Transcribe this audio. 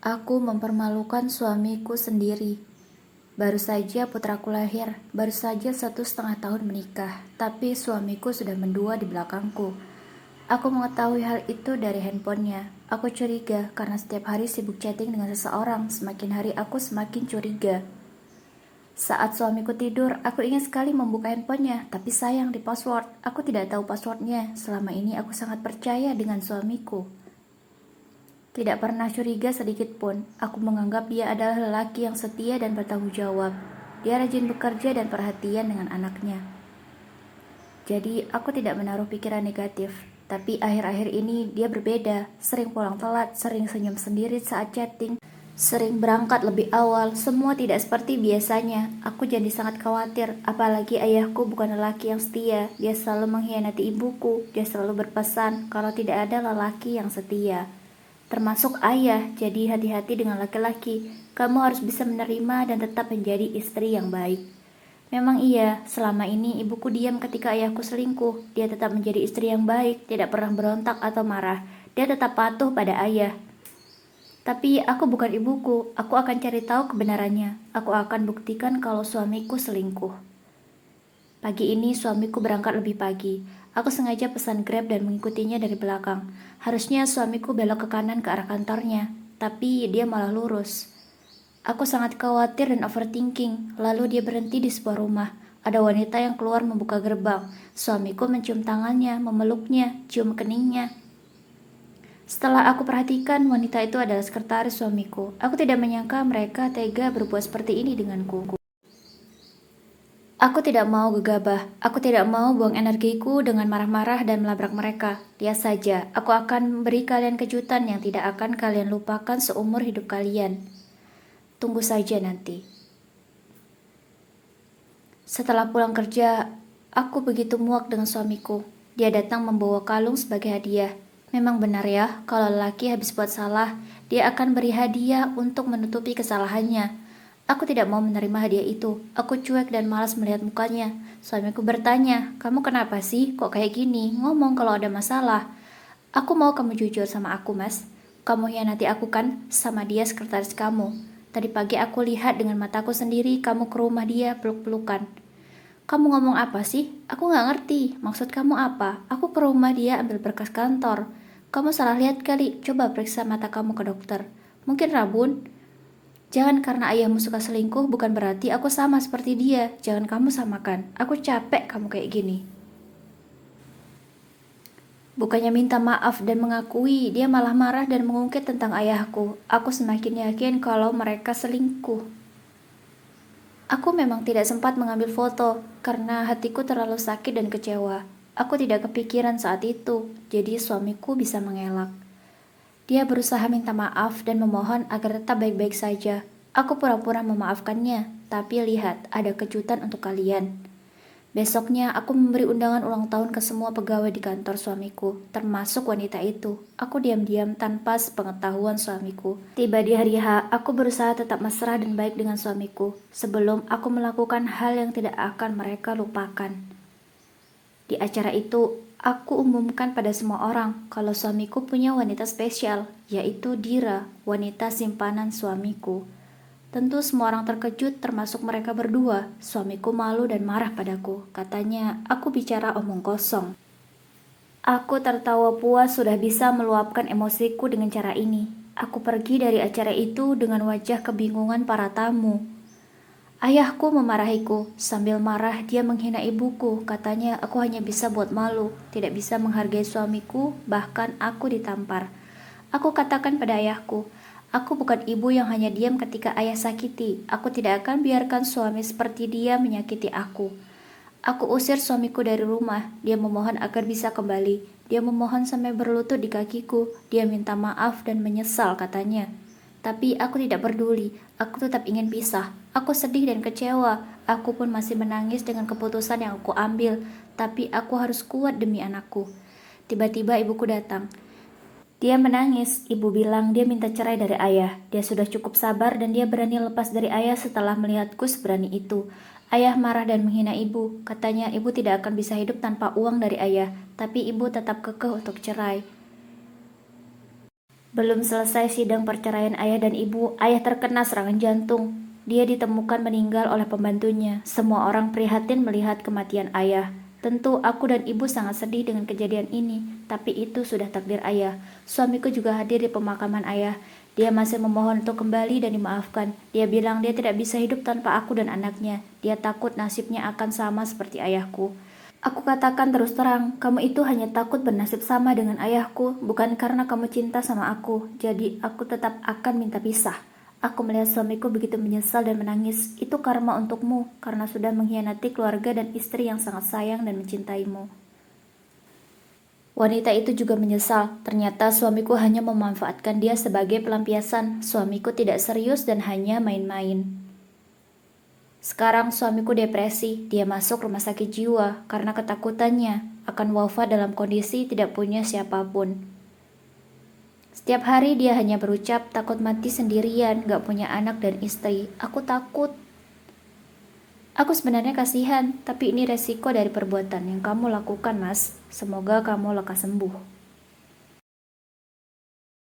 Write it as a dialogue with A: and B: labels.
A: Aku mempermalukan suamiku sendiri. Baru saja putraku lahir, baru saja 1,5 tahun menikah, tapi suamiku sudah mendua di belakangku. Aku mengetahui hal itu dari handphonenya. Aku curiga karena setiap hari sibuk chatting dengan seseorang. Semakin hari aku semakin curiga. Saat suamiku tidur, aku ingin sekali membuka handphonenya, tapi sayang di password. Aku tidak tahu passwordnya. Selama ini aku sangat percaya dengan suamiku. Tidak pernah curiga sedikit pun. Aku menganggap dia adalah lelaki yang setia dan bertanggung jawab. Dia rajin bekerja dan perhatian dengan anaknya. Jadi, aku tidak menaruh pikiran negatif. Tapi akhir-akhir ini dia berbeda. Sering pulang telat, sering senyum sendiri saat chatting, sering berangkat lebih awal. Semua tidak seperti biasanya. Aku jadi sangat khawatir. Apalagi ayahku bukan lelaki yang setia. Dia selalu mengkhianati ibuku. Dia selalu berpesan kalau tidak ada lelaki yang setia, termasuk ayah. Jadi hati-hati dengan laki-laki. Kamu harus bisa menerima dan tetap menjadi istri yang baik. Memang iya, selama ini ibuku diam ketika ayahku selingkuh. Dia tetap menjadi istri yang baik, tidak pernah berontak atau marah. Dia tetap patuh pada ayah. Tapi aku bukan ibuku, aku akan cari tahu kebenarannya. Aku akan buktikan kalau suamiku selingkuh. Pagi ini suamiku berangkat lebih pagi. Aku sengaja pesan Grab dan mengikutinya dari belakang. Harusnya suamiku belok ke kanan ke arah kantornya, tapi dia malah lurus. Aku sangat khawatir dan overthinking. Lalu dia berhenti di sebuah rumah. Ada wanita yang keluar membuka gerbang. Suamiku mencium tangannya, memeluknya, cium keningnya. Setelah aku perhatikan, wanita itu adalah sekretaris suamiku. Aku tidak menyangka mereka tega berbuat seperti ini denganku. Aku tidak mau gegabah. Aku tidak mau buang energiku dengan marah-marah dan melabrak mereka. Lihat saja, aku akan memberi kalian kejutan yang tidak akan kalian lupakan seumur hidup kalian. Tunggu saja nanti. Setelah pulang kerja, aku begitu muak dengan suamiku. Dia datang membawa kalung sebagai hadiah. Memang benar ya, kalau lelaki habis buat salah, dia akan beri hadiah untuk menutupi kesalahannya. Aku tidak mau menerima hadiah itu. Aku cuek dan malas melihat mukanya. Suamiku bertanya, "Kamu kenapa sih? Kok kayak gini? Ngomong kalau ada masalah." "Aku mau kamu jujur sama aku, Mas. Kamu hianati aku kan sama dia sekretaris kamu. Tadi pagi aku lihat dengan mataku sendiri kamu ke rumah dia peluk-pelukan." "Kamu ngomong apa sih? Aku nggak ngerti. Maksud kamu apa? Aku ke rumah dia ambil berkas kantor. Kamu salah lihat kali. Coba periksa mata kamu ke dokter. Mungkin rabun. Jangan karena ayahmu suka selingkuh bukan berarti aku sama seperti dia. Jangan kamu samakan. Aku capek kamu kayak gini." Bukannya minta maaf dan mengakui, dia malah marah dan mengungkit tentang ayahku. Aku semakin yakin kalau mereka selingkuh. Aku memang tidak sempat mengambil foto karena hatiku terlalu sakit dan kecewa. Aku tidak kepikiran saat itu, jadi suamiku bisa mengelak. Dia berusaha minta maaf dan memohon agar tetap baik-baik saja. Aku pura-pura memaafkannya, tapi lihat, ada kejutan untuk kalian. Besoknya, aku memberi undangan ulang tahun ke semua pegawai di kantor suamiku, termasuk wanita itu. Aku diam-diam tanpa sepengetahuan suamiku. Tiba di hari H, aku berusaha tetap mesra dan baik dengan suamiku, sebelum aku melakukan hal yang tidak akan mereka lupakan. Di acara itu, aku umumkan pada semua orang kalau suamiku punya wanita spesial, yaitu Dira, wanita simpanan suamiku. Tentu semua orang terkejut termasuk mereka berdua. Suamiku malu dan marah padaku. Katanya, aku bicara omong kosong. Aku tertawa puas sudah bisa meluapkan emosiku dengan cara ini. Aku pergi dari acara itu dengan wajah kebingungan para tamu. Ayahku memarahiku. Sambil marah dia menghina ibuku. Katanya aku hanya bisa buat malu, tidak bisa menghargai suamiku, bahkan aku ditampar. Aku katakan pada ayahku, "Aku bukan ibu yang hanya diam ketika ayah sakiti. Aku tidak akan biarkan suami seperti dia menyakiti aku." Aku usir suamiku dari rumah. Dia memohon agar bisa kembali. Dia memohon sampai berlutut di kakiku. Dia minta maaf dan menyesal katanya. Tapi aku tidak peduli. Aku tetap ingin pisah. Aku sedih dan kecewa. Aku pun masih menangis dengan keputusan yang aku ambil. Tapi aku harus kuat demi anakku. Tiba-tiba ibuku datang. Dia menangis. Ibu bilang dia minta cerai dari ayah. Dia sudah cukup sabar dan dia berani lepas dari ayah setelah melihatku seberani itu. Ayah marah dan menghina ibu. Katanya ibu tidak akan bisa hidup tanpa uang dari ayah. Tapi ibu tetap kekeh untuk cerai. Belum selesai sidang perceraian ayah dan ibu, ayah terkena serangan jantung. Dia ditemukan meninggal oleh pembantunya. Semua orang prihatin melihat kematian ayah. Tentu aku dan ibu sangat sedih dengan kejadian ini, tapi itu sudah takdir ayah. Suamiku juga hadir di pemakaman ayah. Dia masih memohon untuk kembali dan dimaafkan. Dia bilang dia tidak bisa hidup tanpa aku dan anaknya. Dia takut nasibnya akan sama seperti ayahku. Aku katakan terus terang, kamu itu hanya takut bernasib sama dengan ayahku, bukan karena kamu cinta sama aku. Jadi aku tetap akan minta pisah. Aku melihat suamiku begitu menyesal dan menangis. Itu karma untukmu, karena sudah mengkhianati keluarga dan istri yang sangat sayang dan mencintaimu. Wanita itu juga menyesal. Ternyata suamiku hanya memanfaatkan dia sebagai pelampiasan. Suamiku tidak serius dan hanya main-main. Sekarang suamiku depresi. Dia masuk rumah sakit jiwa karena ketakutannya akan wafat dalam kondisi tidak punya siapapun. Setiap hari dia hanya berucap takut mati sendirian, gak punya anak dan istri. Aku takut. Aku sebenarnya kasihan, tapi ini resiko dari perbuatan yang kamu lakukan, Mas. Semoga kamu lekas sembuh.